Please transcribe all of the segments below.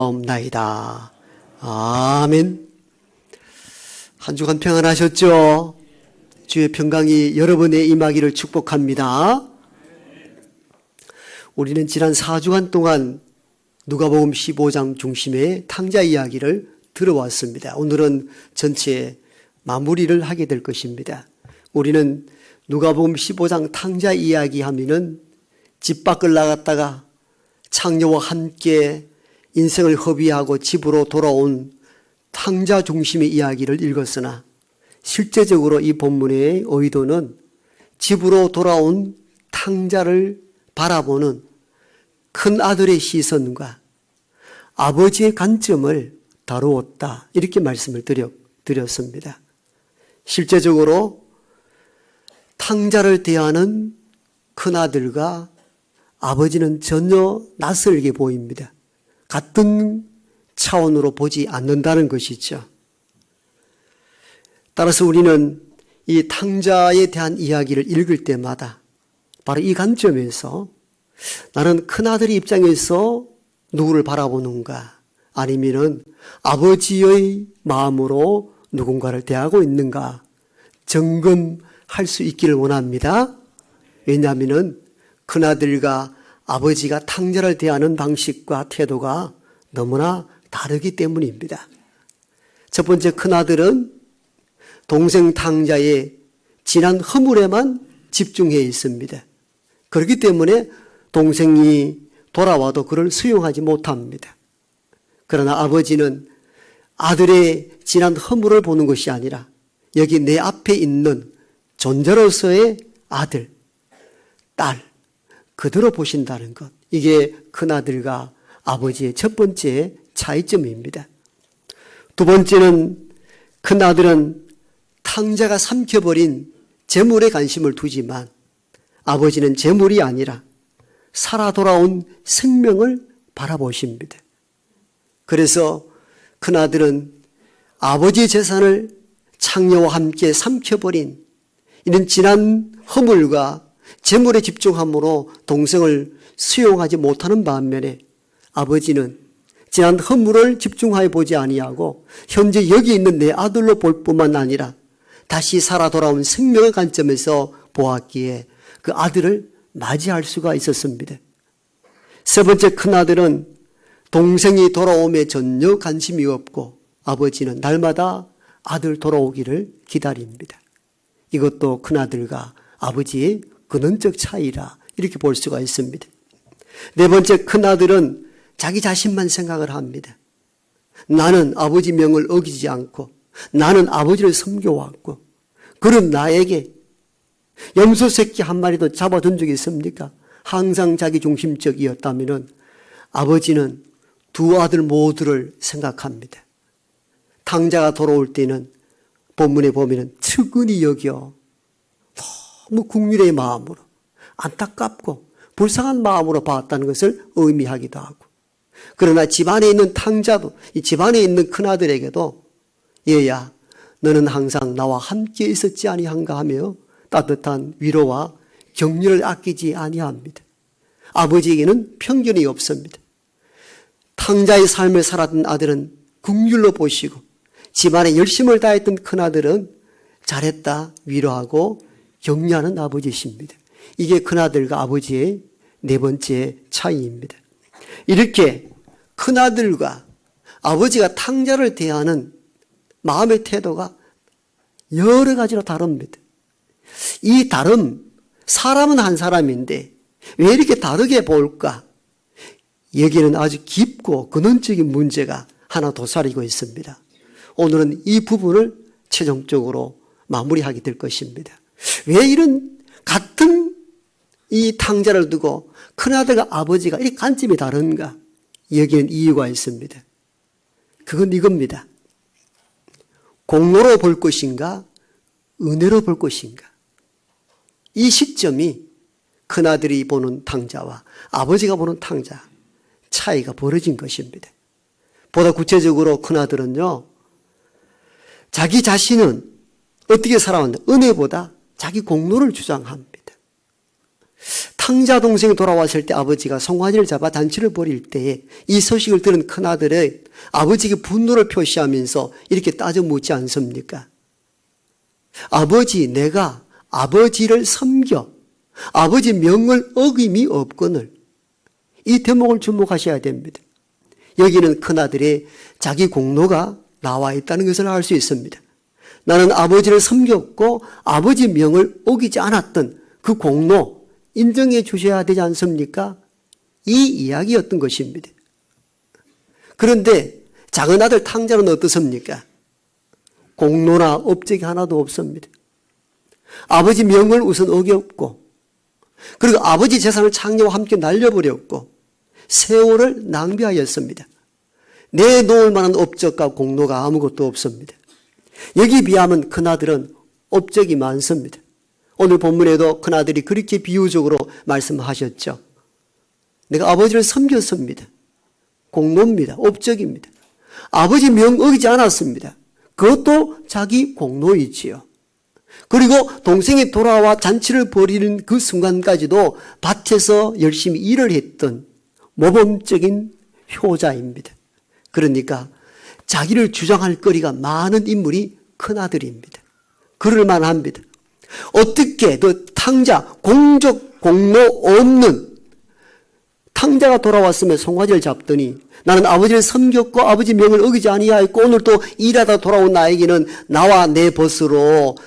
없나이다. 아멘. 한 주간 평안하셨죠? 주의 평강이 여러분의 임하기를 축복합니다. 우리는 지난 4주간 동안 누가복음 15장 중심의 탕자 이야기를 들어왔습니다. 오늘은 전체 마무리를 하게 될 것입니다. 우리는 누가복음 15장 탕자 이야기 하면은 집 밖을 나갔다가 창녀와 함께 인생을 허비하고 집으로 돌아온 탕자 중심의 이야기를 읽었으나 실제적으로 이 본문의 의도는 집으로 돌아온 탕자를 바라보는 큰 아들의 시선과 아버지의 관점을 다루었다. 이렇게 말씀을 드렸습니다. 실제적으로 탕자를 대하는 큰 아들과 아버지는 전혀 낯설게 보입니다. 같은 차원으로 보지 않는다는 것이죠. 따라서 우리는 이 탕자에 대한 이야기를 읽을 때마다 바로 이 관점에서 나는 큰아들의 입장에서 누구를 바라보는가, 아니면은 아버지의 마음으로 누군가를 대하고 있는가 점검할 수 있기를 원합니다. 왜냐하면은 큰아들과 아버지가 탕자를 대하는 방식과 태도가 너무나 다르기 때문입니다. 첫 번째, 큰아들은 동생 탕자의 지난 허물에만 집중해 있습니다. 그렇기 때문에 동생이 돌아와도 그를 수용하지 못합니다. 그러나 아버지는 아들의 지난 허물을 보는 것이 아니라 여기 내 앞에 있는 존재로서의 아들, 딸, 그대로 보신다는 것. 이게 큰아들과 아버지의 첫 번째 차이점입니다. 두 번째는 큰아들은 탕자가 삼켜버린 재물에 관심을 두지만 아버지는 재물이 아니라 살아 돌아온 생명을 바라보십니다. 그래서 큰아들은 아버지의 재산을 창녀와 함께 삼켜버린 이런 지난 허물과 재물에 집중함으로 동생을 수용하지 못하는 반면에 아버지는 지난 허물을 집중하여 보지 아니하고 현재 여기 있는 내 아들로 볼 뿐만 아니라 다시 살아 돌아온 생명의 관점에서 보았기에 그 아들을 맞이할 수가 있었습니다. 세 번째, 큰아들은 동생이 돌아옴에 전혀 관심이 없고 아버지는 날마다 아들 돌아오기를 기다립니다. 이것도 큰아들과 아버지의 근원적 차이라 이렇게 볼 수가 있습니다. 네 번째, 큰아들은 자기 자신만 생각을 합니다. 나는 아버지 명을 어기지 않고 나는 아버지를 섬겨왔고 그럼 나에게 염소 새끼 한 마리도 잡아둔 적이 있습니까? 항상 자기 중심적이었다면 아버지는 두 아들 모두를 생각합니다. 탕자가 돌아올 때는 본문에 보면 측은히 여겨 너무 국률의 마음으로 안타깝고 불쌍한 마음으로 봤다는 것을 의미하기도 하고, 그러나 집안에 있는 탕자도 이 집안에 있는 큰아들에게도 얘야 너는 항상 나와 함께 있었지 아니한가 하며 따뜻한 위로와 격려를 아끼지 아니합니다. 아버지에게는 편견이 없습니다. 탕자의 삶을 살았던 아들은 국률로 보시고 집안에 열심을 다했던 큰아들은 잘했다 위로하고 격려하는 아버지십니다. 이게 큰아들과 아버지의 네 번째 차이입니다. 이렇게 큰아들과 아버지가 탕자를 대하는 마음의 태도가 여러 가지로 다릅니다. 이 다름, 사람은 한 사람인데 왜 이렇게 다르게 볼까? 여기에는 아주 깊고 근원적인 문제가 하나 도사리고 있습니다. 오늘은 이 부분을 최종적으로 마무리하게 될 것입니다. 왜 이런 같은 이 탕자를 두고 큰아들과 아버지가 이 관점이 다른가? 여기에는 이유가 있습니다. 그건 이겁니다. 공로로 볼 것인가? 은혜로 볼 것인가? 이 시점이 큰아들이 보는 탕자와 아버지가 보는 탕자 차이가 벌어진 것입니다. 보다 구체적으로 큰아들은요, 자기 자신은 어떻게 살아왔는가? 은혜보다 자기 공로를 주장합니다. 탕자 동생이 돌아왔을 때 아버지가 송아지를 잡아 잔치를 벌일 때에 이 소식을 들은 큰아들의 아버지에게 분노를 표시하면서 이렇게 따져 묻지 않습니까? 아버지, 내가 아버지를 섬겨 아버지 명을 어김이 없거늘. 이 대목을 주목하셔야 됩니다. 여기는 큰아들의 자기 공로가 나와 있다는 것을 알 수 있습니다. 나는 아버지를 섬겼고 아버지 명을 어기지 않았던 그 공로 인정해 주셔야 되지 않습니까? 이 이야기였던 것입니다. 그런데 작은 아들 탕자는 어떻습니까? 공로나 업적이 하나도 없습니다. 아버지 명을 우선 어겼고 그리고 아버지 재산을 창녀와 함께 날려버렸고 세월을 낭비하였습니다. 내놓을 만한 업적과 공로가 아무것도 없습니다. 여기 비하면 큰아들은 업적이 많습니다. 오늘 본문에도 큰아들이 그렇게 비유적으로 말씀하셨죠. 내가 아버지를 섬겼습니다. 공로입니다. 업적입니다. 아버지 명 어기지 않았습니다. 그것도 자기 공로이지요. 그리고 동생이 돌아와 잔치를 벌이는 그 순간까지도 밭에서 열심히 일을 했던 모범적인 효자입니다. 그러니까 자기를 주장할 거리가 많은 인물이 큰아들입니다. 그럴 만합니다. 어떻게 그 탕자, 공적 공로 없는 탕자가 돌아왔으면 송아지를 잡더니 나는 아버지를 섬겼고 아버지 명을 어기지 아니하였고 오늘 또 일하다 돌아온 나에게는 나와 내 벗으로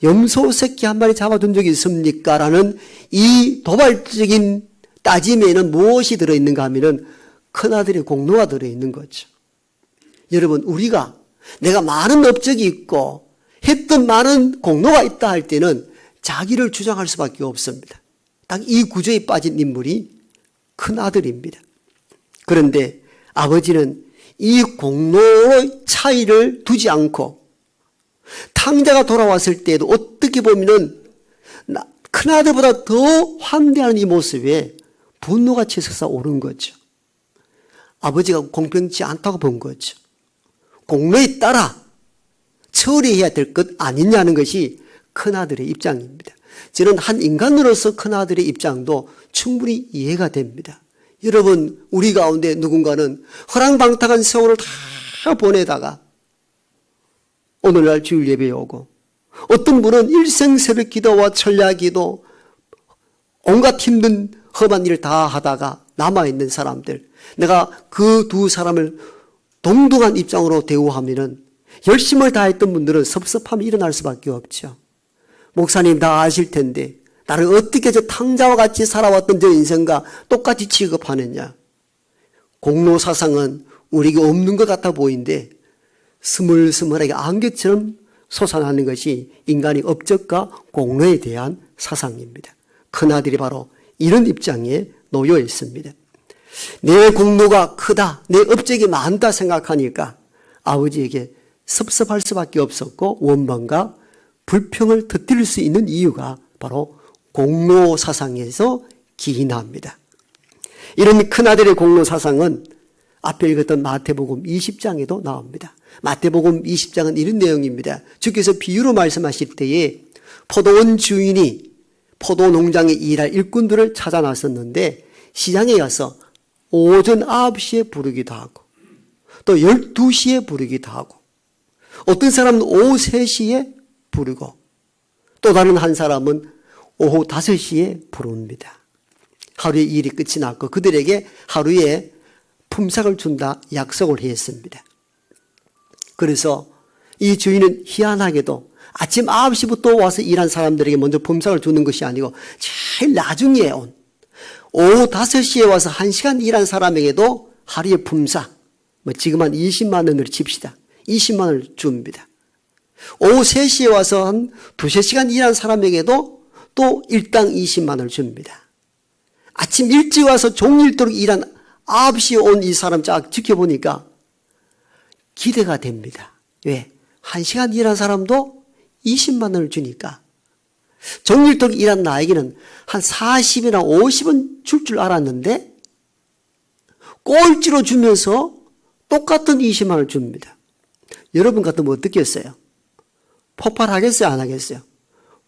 염소 새끼 한 마리 잡아둔 적이 있습니까? 라는 이 도발적인 따짐에는 무엇이 들어있는가 하면은 큰아들의 공로가 들어있는 거죠. 여러분, 우리가 내가 많은 업적이 있고 했던 많은 공로가 있다 할 때는 자기를 주장할 수밖에 없습니다. 딱 이 구조에 빠진 인물이 큰아들입니다. 그런데 아버지는 이 공로의 차이를 두지 않고 탕자가 돌아왔을 때에도 어떻게 보면은 큰아들보다 더 환대하는 이 모습에 분노가 치솟아 오른 거죠. 아버지가 공평치 않다고 본 거죠. 공로에 따라 처리해야 될 것 아니냐는 것이 큰아들의 입장입니다. 저는 한 인간으로서 큰아들의 입장도 충분히 이해가 됩니다. 여러분, 우리 가운데 누군가는 허랑방탕한 세월을 다 보내다가 오늘날 주일 예배에 오고 어떤 분은 일생 새벽 기도와 철야 기도 온갖 힘든 험한 일을 다 하다가 남아있는 사람들, 내가 그 두 사람을 동등한 입장으로 대우하면은 열심을 다했던 분들은 섭섭함이 일어날 수밖에 없죠. 목사님 다 아실 텐데 나를 어떻게 저 탕자와 같이 살아왔던 저 인생과 똑같이 취급하느냐. 공로사상은 우리에게 없는 것 같아 보이는데 스물스물하게 안개처럼 솟아나는 것이 인간의 업적과 공로에 대한 사상입니다. 큰아들이 바로 이런 입장에 놓여 있습니다. 내 공로가 크다, 내 업적이 많다 생각하니까 아버지에게 섭섭할 수밖에 없었고 원망과 불평을 터뜨릴 수 있는 이유가 바로 공로 사상에서 기인합니다. 이런 큰아들의 공로 사상은 앞에 읽었던 마태복음 20장에도 나옵니다. 마태복음 20장은 이런 내용입니다. 주께서 비유로 말씀하실 때에 포도원 주인이 포도 농장에 일할 일꾼들을 찾아 나섰는데 시장에 가서 오전 9시에 부르기도 하고 또 12시에 부르기도 하고 어떤 사람은 오후 3시에 부르고 또 다른 한 사람은 오후 5시에 부릅니다. 하루에 일이 끝이 났고 그들에게 하루에 품삯을 준다 약속을 했습니다. 그래서 이 주인은 희한하게도 아침 9시부터 와서 일한 사람들에게 먼저 품삯을 주는 것이 아니고 제일 나중에 온 오후 5시에 와서 1시간 일한 사람에게도 하루에 품삯, 지금 한 20만 원으로 칩시다. 20만 원을 줍니다. 오후 3시에 와서 한 2-3시간 일한 사람에게도 또 일당 20만 원을 줍니다. 아침 일찍 와서 종일토록 일한 9시에 온 이 사람 쫙 지켜보니까 기대가 됩니다. 왜? 1시간 일한 사람도 20만 원을 주니까 종일토록 일한 나에게는 한 40이나 50은 줄 줄 알았는데 꼴찌로 주면서 똑같은 20만 원을 줍니다. 여러분 같으면 어떻겠어요? 폭발하겠어요? 안 하겠어요?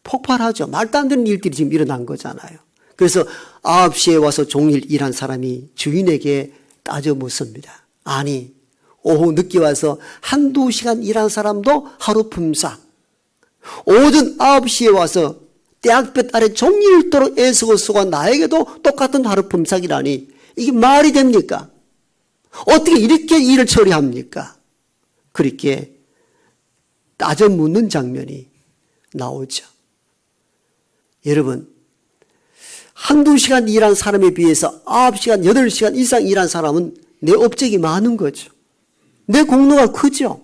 폭발하죠. 말도 안 되는 일들이 지금 일어난 거잖아요. 그래서 9시에 와서 종일 일한 사람이 주인에게 따져 묻습니다. 아니, 오후 늦게 와서 한두 시간 일한 사람도 하루 품삯. 오전 9시에 와서 대학볕 아래 종일토록 애쓰고 수고한 나에게도 똑같은 하루 품삯이라니 이게 말이 됩니까? 어떻게 이렇게 일을 처리합니까? 그렇게 따져 묻는 장면이 나오죠. 여러분, 한두 시간 일한 사람에 비해서 9시간, 8시간 이상 일한 사람은 내 업적이 많은 거죠. 내 공로가 크죠.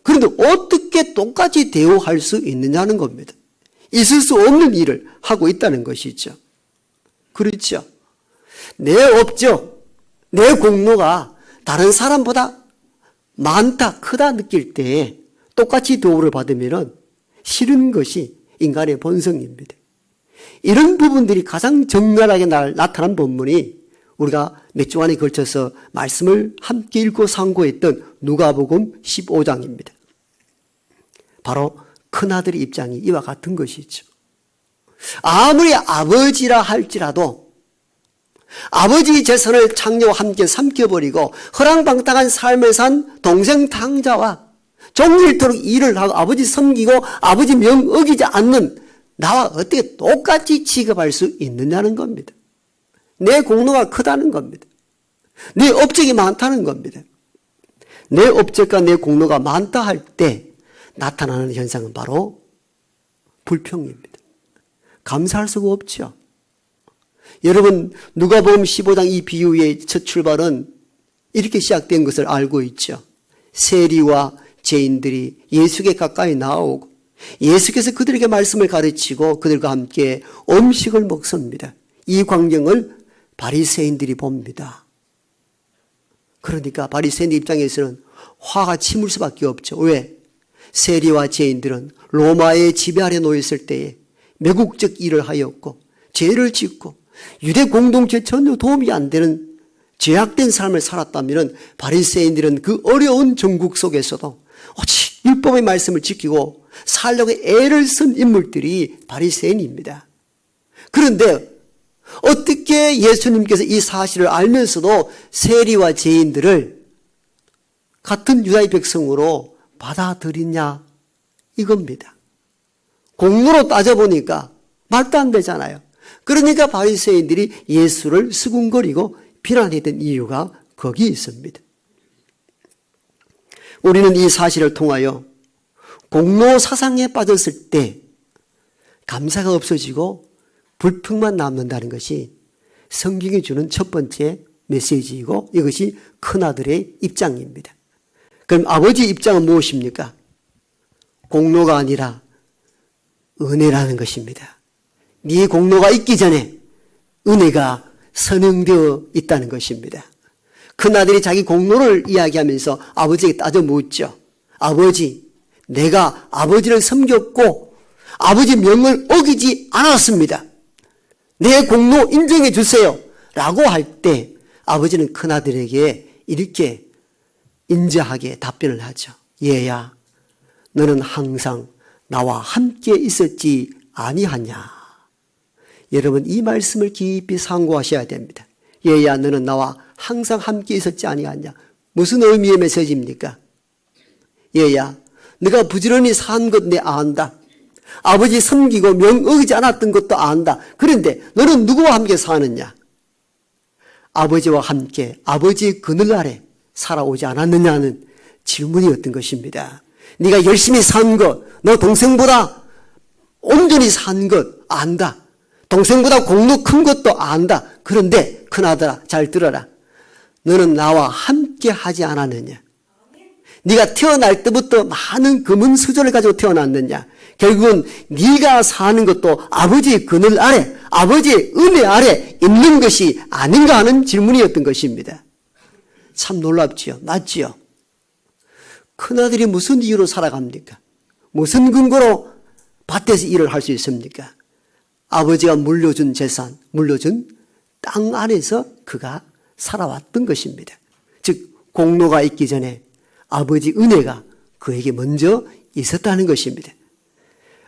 그런데 어떻게 똑같이 대우할 수 있느냐는 겁니다. 있을 수 없는 일을 하고 있다는 것이죠. 그렇죠. 내 업적, 내 공로가 다른 사람보다 많다, 크다 느낄 때 똑같이 대우를 받으면 싫은 것이 인간의 본성입니다. 이런 부분들이 가장 적나라하게 나타난 본문이 우리가 몇 주간에 걸쳐서 말씀을 함께 읽고 상고했던 누가복음 15장입니다. 바로 큰아들의 입장이 이와 같은 것이죠. 아무리 아버지라 할지라도 아버지 재산을 창녀와 함께 삼켜버리고 허랑방탕한 삶을 산 동생 탕자와 종일토록 일을 하고 아버지 섬기고 아버지 명 어기지 않는 나와 어떻게 똑같이 취급할 수 있느냐는 겁니다. 내 공로가 크다는 겁니다. 내 업적이 많다는 겁니다. 내 업적과 내 공로가 많다 할 때 나타나는 현상은 바로 불평입니다. 감사할 수가 없죠. 여러분, 누가복음 15장 이 비유의 첫 출발은 이렇게 시작된 것을 알고 있죠. 세리와 죄인들이 예수께 가까이 나오고 예수께서 그들에게 말씀을 가르치고 그들과 함께 음식을 먹습니다. 이 광경을 바리새인들이 봅니다. 그러니까 바리새인들 입장에서는 화가 치물 수밖에 없죠. 왜? 세리와 죄인들은 로마의 지배 아래 놓였을 때에 매국적 일을 하였고 죄를 짓고 유대 공동체에 전혀 도움이 안 되는 죄악된 삶을 살았다면 바리새인들은 그 어려운 정국 속에서도 오직 율법의 말씀을 지키고 살려고 애를 쓴 인물들이 바리새인입니다. 그런데 어떻게 예수님께서 이 사실을 알면서도 세리와 죄인들을 같은 유다의 백성으로 받아들이냐 이겁니다. 공로로 따져보니까 말도 안 되잖아요. 그러니까 바리새인들이 예수를 수군거리고 비난했던 이유가 거기 있습니다. 우리는 이 사실을 통하여 공로 사상에 빠졌을 때 감사가 없어지고 불평만 남는다는 것이 성경이 주는 첫 번째 메시지이고 이것이 큰아들의 입장입니다. 그럼 아버지의 입장은 무엇입니까? 공로가 아니라 은혜라는 것입니다. 네 공로가 있기 전에 은혜가 선행되어 있다는 것입니다. 큰아들이 자기 공로를 이야기하면서 아버지에게 따져 묻죠. 아버지, 내가 아버지를 섬겼고 아버지 명을 어기지 않았습니다. 내 공로 인정해 주세요. 라고 할 때 아버지는 큰아들에게 이렇게 인자하게 답변을 하죠. 얘야, 너는 항상 나와 함께 있었지 아니하냐. 여러분, 이 말씀을 깊이 상고하셔야 됩니다. 얘야, 너는 나와 항상 함께 있었지 아니하냐. 무슨 의미의 메시지입니까? 얘야, 네가 부지런히 산 것 내 안다. 아버지 섬기고 명 어기지 않았던 것도 안다. 그런데 너는 누구와 함께 사느냐? 아버지와 함께 아버지 그늘 아래 살아오지 않았느냐는 질문이었던 것입니다. 네가 열심히 산 것, 너 동생보다 온전히 산 것 안다. 동생보다 공로 큰 것도 안다. 그런데 큰아들아, 잘 들어라. 너는 나와 함께 하지 않았느냐? 네가 태어날 때부터 많은 금은 수저를 가지고 태어났느냐? 결국은 네가 사는 것도 아버지의 그늘 아래, 아버지의 은혜 아래 있는 것이 아닌가 하는 질문이었던 것입니다. 참 놀랍지요? 맞지요? 큰아들이 무슨 이유로 살아갑니까? 무슨 근거로 밭에서 일을 할 수 있습니까? 아버지가 물려준 재산, 물려준 땅 안에서 그가 살아왔던 것입니다. 즉 공로가 있기 전에 아버지 은혜가 그에게 먼저 있었다는 것입니다.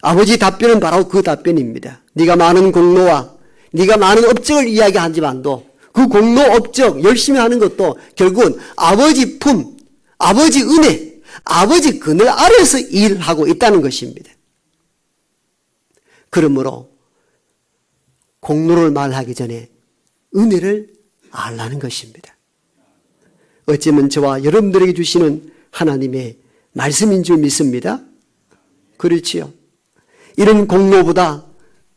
아버지 답변은 바로 그 답변입니다. 네가 많은 공로와 네가 많은 업적을 이야기하지만도 그 공로 업적 열심히 하는 것도 결국은 아버지 품, 아버지 은혜, 아버지 그늘 아래서 일하고 있다는 것입니다. 그러므로 공로를 말하기 전에 은혜를 알라는 것입니다. 어쩌면 저와 여러분들에게 주시는 하나님의 말씀인 줄 믿습니다. 그렇지요. 이런 공로보다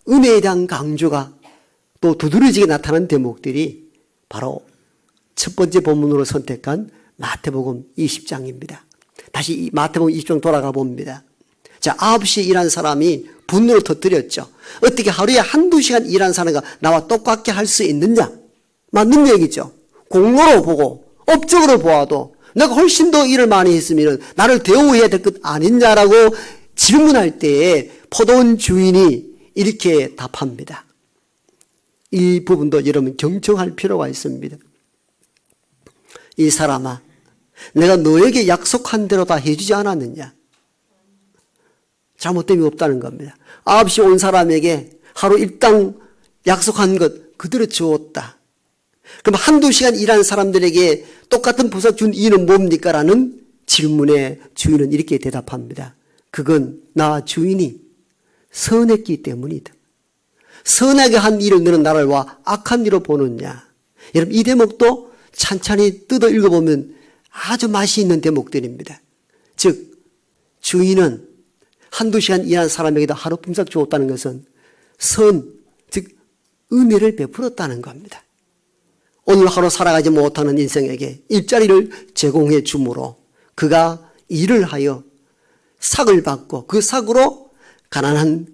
은혜에 대한 강조가 또 두드러지게 나타난 대목들이 바로 첫 번째 본문으로 선택한 마태복음 20장입니다. 다시 이 마태복음 20장 돌아가 봅니다. 자, 9시에 일한 사람이 분노를 터뜨렸죠. 어떻게 하루에 한두 시간 일한 사람과 나와 똑같게 할 수 있느냐? 맞는 얘기죠. 공로로 보고 업적으로 보아도 내가 훨씬 더 일을 많이 했으면 나를 대우해야 될 것 아니냐라고 질문할 때에 포도원 주인이 이렇게 답합니다. 이 부분도 여러분 경청할 필요가 있습니다. 이 사람아, 내가 너에게 약속한 대로 다 해주지 않았느냐? 잘못됨이 없다는 겁니다. 9시 온 사람에게 하루 일당 약속한 것 그대로 주었다. 그럼 한두 시간 일하는 사람들에게 똑같은 보상 준 이유는 뭡니까? 라는 질문에 주인은 이렇게 대답합니다. 그건 나 주인이 선했기 때문이다. 선하게 한 일을 너는 나를 와 악한 일로 보느냐. 여러분 이 대목도 찬찬히 뜯어 읽어보면 아주 맛이 있는 대목들입니다. 즉 주인은 한두 시간 일한 사람에게도 하루 품삯 주었다는 것은 즉 은혜를 베풀었다는 겁니다. 오늘 하루 살아가지 못하는 인생에게 일자리를 제공해 주므로 그가 일을 하여 삭을 받고 그 삭으로 가난한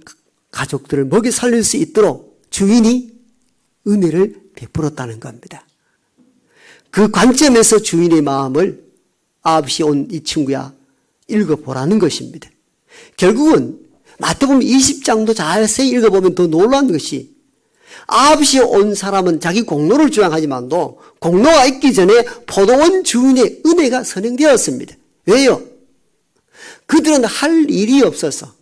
가족들을 먹여 살릴 수 있도록 주인이 은혜를 베풀었다는 겁니다. 그 관점에서 주인의 마음을 9시에 온 이 친구야 읽어보라는 것입니다. 결국은 마태복음 20장도 자세히 읽어보면 더 놀라운 것이 9시에 온 사람은 자기 공로를 주장하지만도 공로가 있기 전에 포도원 주인의 은혜가 선행되었습니다. 왜요? 그들은 할 일이 없어서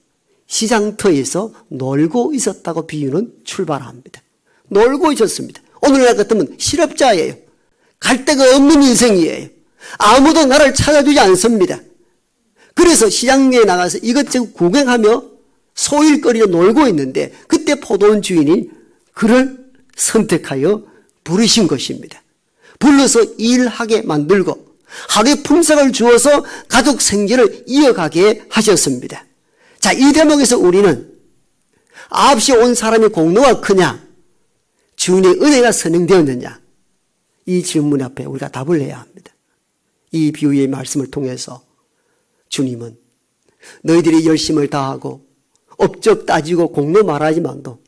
시장터에서 놀고 있었다고 비유는 출발합니다. 놀고 있었습니다. 오늘날 같으면 실업자예요. 갈 데가 없는 인생이에요. 아무도 나를 찾아주지 않습니다. 그래서 시장에 나가서 이것저것 구경하며 소일거리로 놀고 있는데 그때 포도원 주인이 그를 선택하여 부르신 것입니다. 불러서 일하게 만들고 하루에 품삯을 주어서 가족 생계를 이어가게 하셨습니다. 자, 이 대목에서 우리는 9시에 온 사람의 공로가 크냐? 주인의 은혜가 선행되었느냐? 이 질문 앞에 우리가 답을 해야 합니다. 이 비유의 말씀을 통해서 주님은 너희들이 열심을 다하고 업적 따지고 공로 말하지만도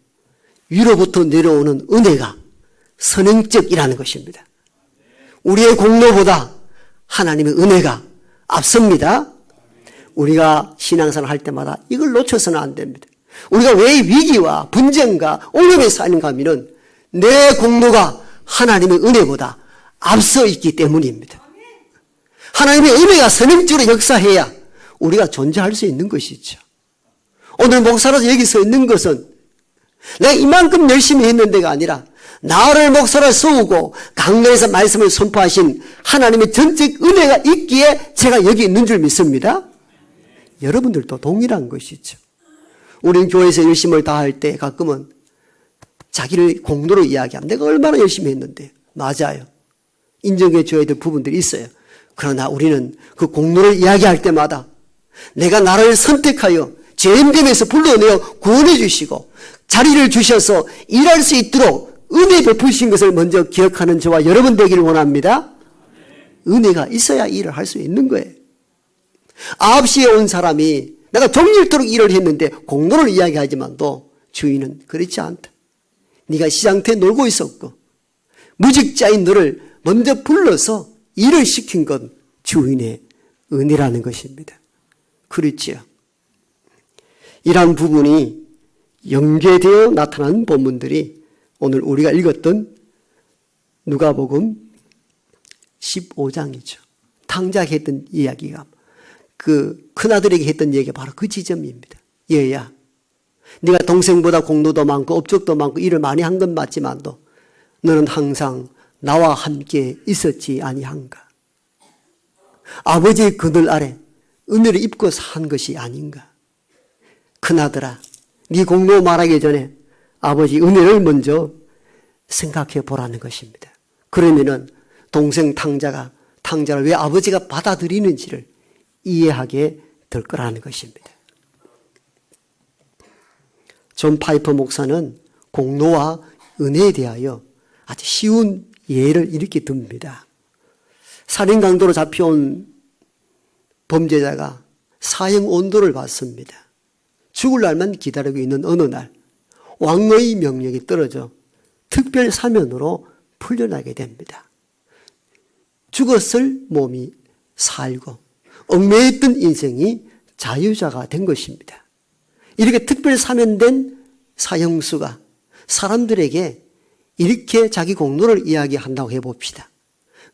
위로부터 내려오는 은혜가 선행적이라는 것입니다. 우리의 공로보다 하나님의 은혜가 앞섭니다. 우리가 신앙생활 할 때마다 이걸 놓쳐서는 안 됩니다. 우리가 왜 위기와 분쟁과 어려움에 사는가 하면은 내 공로가 하나님의 은혜보다 앞서 있기 때문입니다. 하나님의 은혜가 선행적으로 역사해야 우리가 존재할 수 있는 것이죠. 오늘 목사로서 여기 서 있는 것은 내가 이만큼 열심히 했는데가 아니라 나를 목사로 세우고 강단에서 말씀을 선포하신 하나님의 전적 은혜가 있기에 제가 여기 있는 줄 믿습니다. 여러분들도 동일한 것이죠. 우리는 교회에서 열심을 다할 때 가끔은 자기를 공로로 이야기하면 내가 얼마나 열심히 했는데 맞아요. 인정해 줘야 될 부분들이 있어요. 그러나 우리는 그 공로를 이야기할 때마다 내가 나를 선택하여 죄인됨에서 불러내어 구원해 주시고 자리를 주셔서 일할 수 있도록 은혜 베푸신 것을 먼저 기억하는 저와 여러분 되기를 원합니다. 은혜가 있어야 일을 할 수 있는 거예요. 9시에 온 사람이 내가 종일토록 일을 했는데 공로를 이야기하지만도 주인은 그렇지 않다. 네가 시장터에 놀고 있었고 무직자인 너를 먼저 불러서 일을 시킨 건 주인의 은혜라는 것입니다. 그렇지요. 이러한 부분이 연계되어 나타난 본문들이 오늘 우리가 읽었던 누가복음 15장이죠. 탕자했던 이야기가 그 큰아들에게 했던 얘기가 바로 그 지점입니다. 얘야, 네가 동생보다 공로도 많고 업적도 많고 일을 많이 한 건 맞지만도 너는 항상 나와 함께 있었지 아니한가? 아버지의 그늘 아래 은혜를 입고 산 것이 아닌가? 큰아들아, 네 공로 말하기 전에 아버지 은혜를 먼저 생각해 보라는 것입니다. 그러면은 동생 탕자를 왜 아버지가 받아들이는지를 이해하게 될 거라는 것입니다. 존 파이퍼 목사는 공로와 은혜에 대하여 아주 쉬운 예를 이렇게 듭니다. 살인 강도로 잡혀온 범죄자가 사형 온도를 받습니다. 죽을 날만 기다리고 있는 어느 날 왕의 명령이 떨어져 특별 사면으로 풀려나게 됩니다. 죽었을 몸이 살고 얽매였던 인생이 자유자가 된 것입니다. 이렇게 특별 사면된 사형수가 사람들에게 이렇게 자기 공로를 이야기한다고 해봅시다.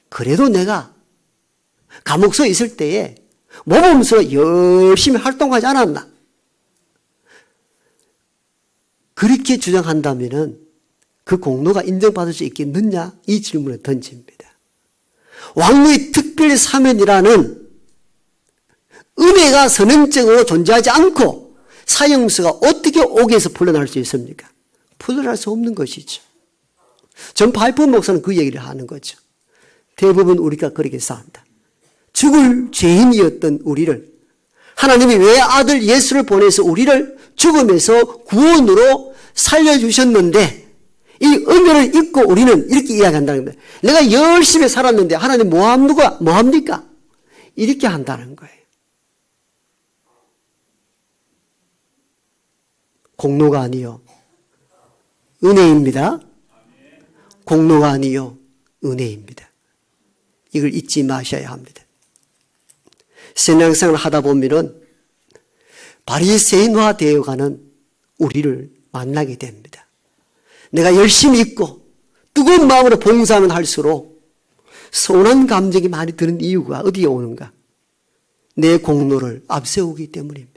그래도 내가 감옥서에 있을 때에 모범으로서 열심히 활동하지 않았나? 그렇게 주장한다면 그 공로가 인정받을 수 있겠느냐? 이 질문을 던집니다. 왕의 특별 사면이라는 은혜가 선언적으로 존재하지 않고 사형수가 어떻게 옥에서 풀려날 수 있습니까? 풀려날 수 없는 것이죠. 존 파이퍼 목사는 그 얘기를 하는 거죠. 대부분 우리가 그렇게 산다. 죽을 죄인이었던 우리를 하나님이 왜 아들 예수를 보내서 우리를 죽음에서 구원으로 살려주셨는데 이 은혜를 잊고 우리는 이렇게 이야기한다는 거예요. 내가 열심히 살았는데 하나님 뭐합니까? 이렇게 한다는 거예요. 공로가 아니요 은혜입니다. 공로가 아니요 은혜입니다. 이걸 잊지 마셔야 합니다. 신앙생활을 하다 보면은 바리새인화 되어가는 우리를 만나게 됩니다. 내가 열심히 있고 뜨거운 마음으로 봉사하면 할수록 서운한 감정이 많이 드는 이유가 어디에 오는가? 내 공로를 앞세우기 때문입니다.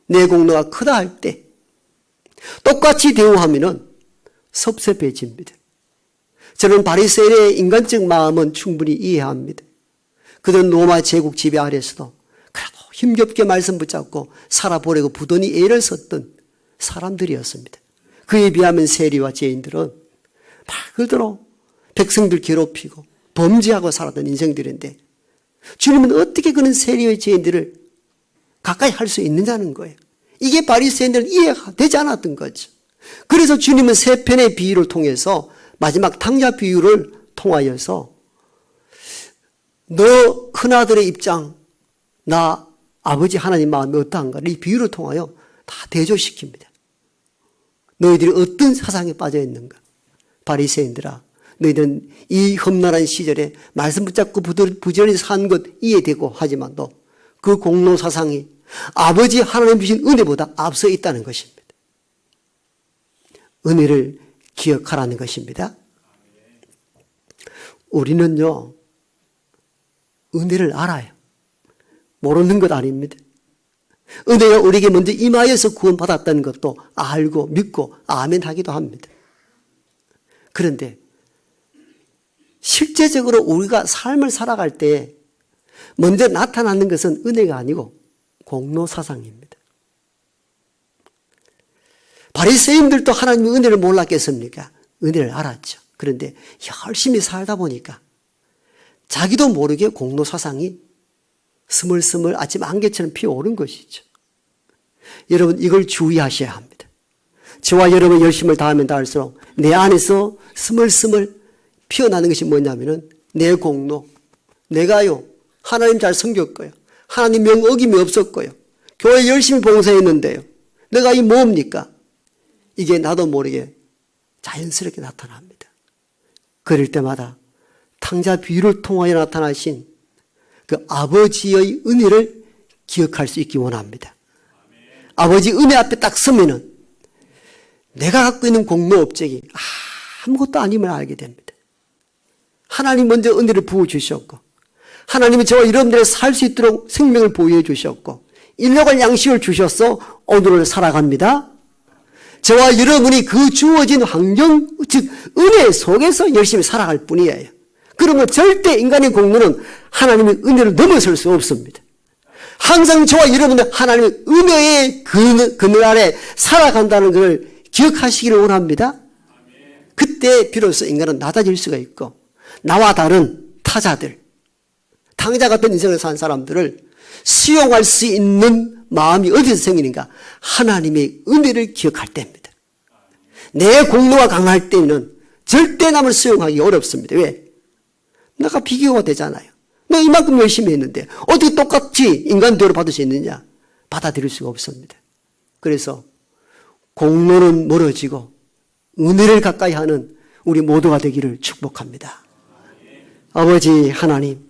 내 공로가 크다 할 때 똑같이 대우하면은 섭섭해집니다. 저는 바리새인의 인간적 마음은 충분히 이해합니다. 그들은 로마 제국 지배 아래서도 그래도 힘겹게 말씀 붙잡고 살아보려고 부단히 애를 썼던 사람들이었습니다. 그에 비하면 세리와 죄인들은 말 그대로 백성들 괴롭히고 범죄하고 살았던 인생들인데 주님은 어떻게 그런 세리와 죄인들을 가까이 할 수 있느냐는 거예요. 이게 바리새인들은 이해가 되지 않았던 거죠. 그래서 주님은 세 편의 비유를 통해서 마지막 탕자 비유를 통하여서 너 큰아들의 입장, 나 아버지 하나님 마음이 어떠한가를 이 비유를 통하여 다 대조시킵니다. 너희들이 어떤 사상에 빠져 있는가? 바리새인들아, 너희들은 이 험난한 시절에 말씀 붙잡고 부지런히 산 것 이해되고 하지만도 그 공로 사상이 아버지 하나님 주신 은혜보다 앞서 있다는 것입니다. 은혜를 기억하라는 것입니다. 우리는요, 은혜를 알아요. 모르는 것 아닙니다. 은혜가 우리에게 먼저 임하여서 구원받았다는 것도 알고 믿고 아멘 하기도 합니다. 그런데 실제적으로 우리가 삶을 살아갈 때 먼저 나타나는 것은 은혜가 아니고 공로사상입니다. 바리새인들도 하나님의 은혜를 몰랐겠습니까? 은혜를 알았죠. 그런데 열심히 살다 보니까 자기도 모르게 공로사상이 스물스물 아침 안개처럼 피어오른 것이죠. 여러분 이걸 주의하셔야 합니다. 저와 여러분 열심을 다하면 다할수록 내 안에서 스물스물 피어나는 것이 뭐냐면은 내 공로, 내가요 하나님 잘 섬겼고요. 하나님 명 어김이 없었고요. 교회 열심히 봉사했는데요. 내가 이 뭡니까? 이게 나도 모르게 자연스럽게 나타납니다. 그럴 때마다 탕자 비유를 통하여 나타나신 그 아버지의 은혜를 기억할 수 있기 원합니다. 아버지 은혜 앞에 딱 서면은 내가 갖고 있는 공로 업적이 아무것도 아님을 알게 됩니다. 하나님 먼저 은혜를 부어주셨고 하나님이 저와 여러분들이 살 수 있도록 생명을 보유해 주셨고 인력을 양식을 주셔서 오늘을 살아갑니다. 저와 여러분이 그 주어진 환경, 즉 은혜 속에서 열심히 살아갈 뿐이에요. 그러면 절대 인간의 공로는 하나님의 은혜를 넘어설 수 없습니다. 항상 저와 여러분은 하나님의 은혜의 그늘 아래 살아간다는 것을 기억하시기를 원합니다. 그때 비로소 인간은 낮아질 수가 있고 나와 다른 타자들, 당자 같은 인생을 산 사람들을 수용할 수 있는 마음이 어디서 생기는가? 하나님의 은혜를 기억할 때입니다. 내 공로가 강할 때는 절대 남을 수용하기 어렵습니다. 왜? 내가 비교가 되잖아요. 내가 이만큼 열심히 했는데 어떻게 똑같이 인간 대우를 받을 수 있느냐? 받아들일 수가 없습니다. 그래서 공로는 멀어지고 은혜를 가까이 하는 우리 모두가 되기를 축복합니다. 아버지 하나님,